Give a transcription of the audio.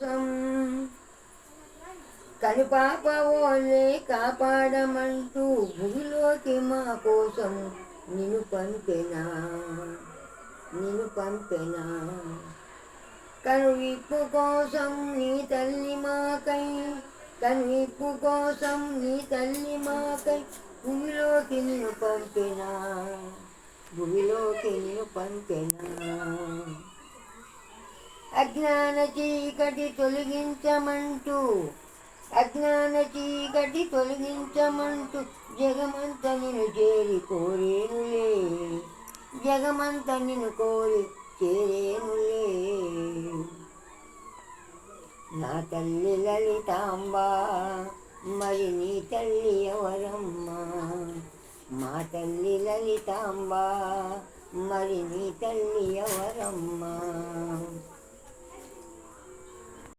కోసం కనుపాప ఓలే కాపాడమంటూ భూమిలోకి మా కోసం నిన్ను పంపెనా కనువిప్పు కోసం నీ తల్లి మాకై కనువిప్పు కోసం నీ తల్లి మాకై భూమిలోకి నిన్ను పంపెనా అజ్ఞాన చీకటి తొలగించమంటూ జగమంత నిన్ను చేరి కోరేనులే జగమంత నిన్ను కోరి చేరేనులే నా తల్లి లలితాంబ మరి నీ తల్లి ఎవరమ్మా మా తల్లి లలితాంబ మరి నీ తల్లి ఎవరమ్మా